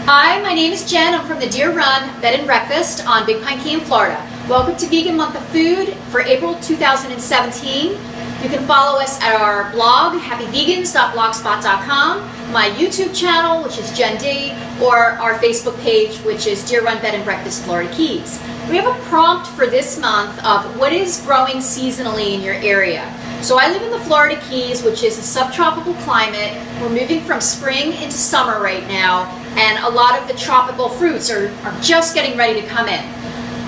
Hi, my name is Jen. I'm from the Deer Run Bed and Breakfast on Big Pine Key in Florida. Welcome to Vegan Month of Food for April 2017. You can follow us at our blog, happyvegans.blogspot.com, my YouTube channel, which is Jen D, or our Facebook page, which is Deer Run Bed and Breakfast Florida Keys. We have a prompt for this month of what is growing seasonally in your area. So I live in the Florida Keys, which is a subtropical climate. We're moving from spring into summer right now, and a lot of the tropical fruits are just getting ready to come in.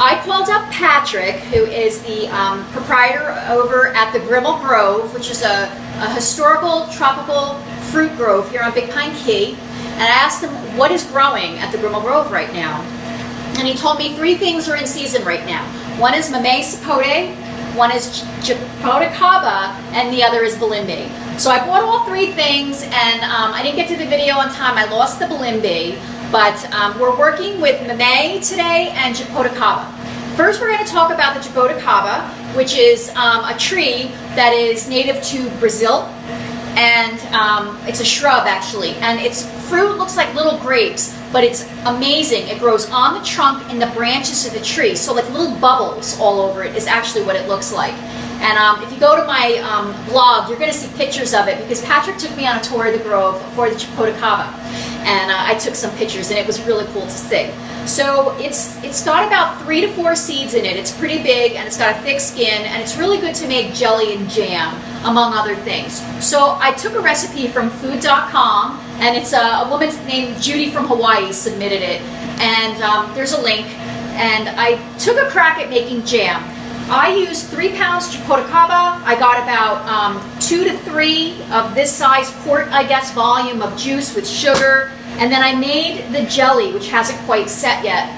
I called up Patrick, who is the proprietor over at the Grimal Grove, which is a historical tropical fruit grove here on Big Pine Key, and I asked him what is growing at the Grimal Grove right now. And he told me three things are in season right now. One is mamey sapote, one is jaboticaba, and the other is bilimbe. So I bought all three things, and I didn't get to the video on time. I lost the bilimbe, but we're working with mamey today and jaboticaba. First, we're going to talk about the jaboticaba, which is a tree that is native to Brazil, and it's a shrub actually, and its fruit looks like little grapes, but it's amazing. It grows on the trunk and the branches of the tree, so like little bubbles all over it is actually what it looks like. And if you go to my blog, you're going to see pictures of it, because Patrick took me on a tour of the grove for the jaboticaba, and I took some pictures, and it was really cool to see. So it's got about 3 to 4 seeds in it. It's pretty big, and it's got a thick skin, and it's really good to make jelly and jam, among other things. So I took a recipe from food.com, and it's a woman named Judy from Hawaii submitted it, and there's a link, and I took a crack at making jam. I used 3 pounds jaboticaba. I got about 2 to 3 of this size quart, I guess, volume of juice with sugar. And then I made the jelly, which hasn't quite set yet.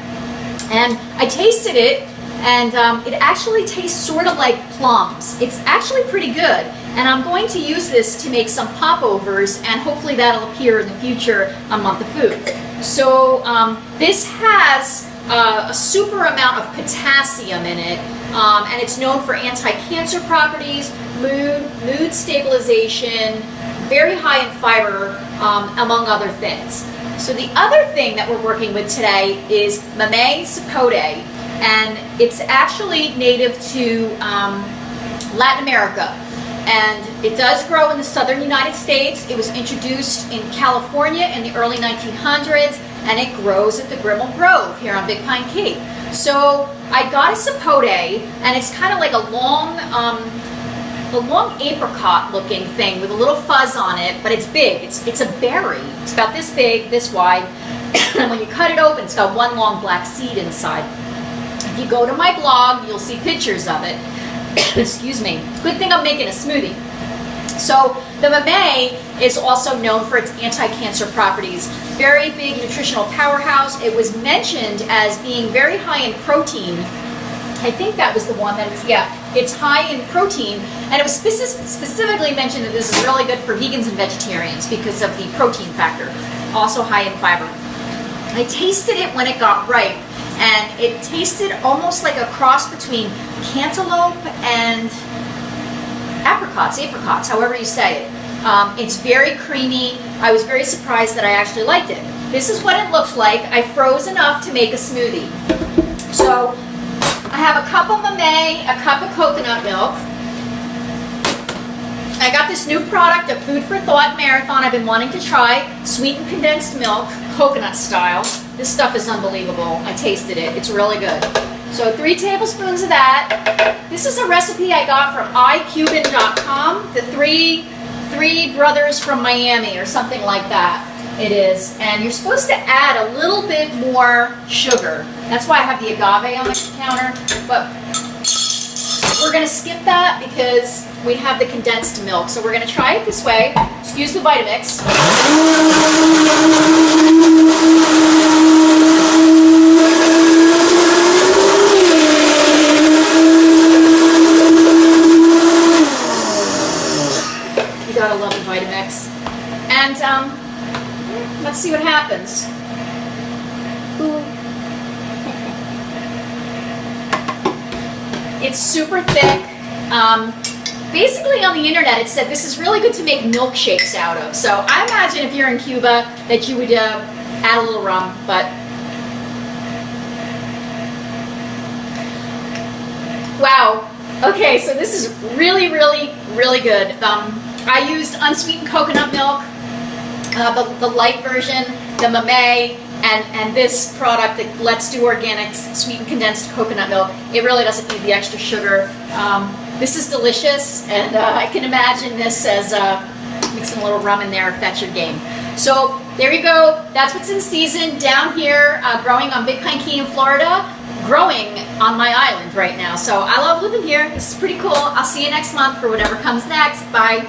And I tasted it, and it actually tastes sort of like plums. It's actually pretty good. And I'm going to use this to make some popovers, and hopefully that'll appear in the future on Month of Food. So this has a super amount of potassium in it, and it's known for anti-cancer properties, mood stabilization, very high in fiber, among other things. So the other thing that we're working with today is mamey sapote, and it's actually native to Latin America. And it does grow in the southern United States. It was introduced in California in the early 1900s, and it grows at the Grimal Grove here on Big Pine Key. So I got a sapote, and it's kind of like a long apricot looking thing with a little fuzz on it, but it's big. It's a berry. It's about this big, this wide, and when you cut it open, it's got one long black seed inside. If you go to my blog, you'll see pictures of it. Excuse me. Good thing I'm making a smoothie. So the mamey is also known for its anti-cancer properties. Very big nutritional powerhouse. It was mentioned as being very high in protein. I think that was the one that it's high in protein, and it was specifically mentioned that this is really good for vegans and vegetarians because of the protein factor. Also high in fiber. I tasted it when it got ripe, and it tasted almost like a cross between cantaloupe and apricots, however you say it. It's very creamy. I was very surprised that I actually liked it. This is what it looks like. I froze enough to make a smoothie. So I have a cup of mamey, a cup of coconut milk. I got this new product, a Food for Thought Marathon I've been wanting to try, sweetened condensed milk, coconut style. This stuff is unbelievable. I tasted it. It's really good. So 3 tablespoons of that. This is a recipe I got from iCuban.com, the three brothers from Miami or something like that it is. And you're supposed to add a little bit more sugar. That's why I have the agave on the counter, but we're going to skip that because we have the condensed milk. So we're going to try it this way. Excuse the Vitamix. You gotta love the Vitamix. And let's see what happens. Ooh. It's super thick. Basically on the internet it said this is really good to make milkshakes out of. So I imagine if you're in Cuba that you would add a little rum, but wow. Okay, so this is really, really, really good. I used unsweetened coconut milk, the light version, the mamey, and this product that Let's Do Organics sweetened condensed coconut milk. It really doesn't need the extra sugar. This is delicious, and I can imagine this as mixing a little rum in there if that's your game. So there you go. That's what's in season down here, growing on Big Pine Key in Florida, growing on my island right now. So I love living here. This is pretty cool. I'll see you next month for whatever comes next. Bye.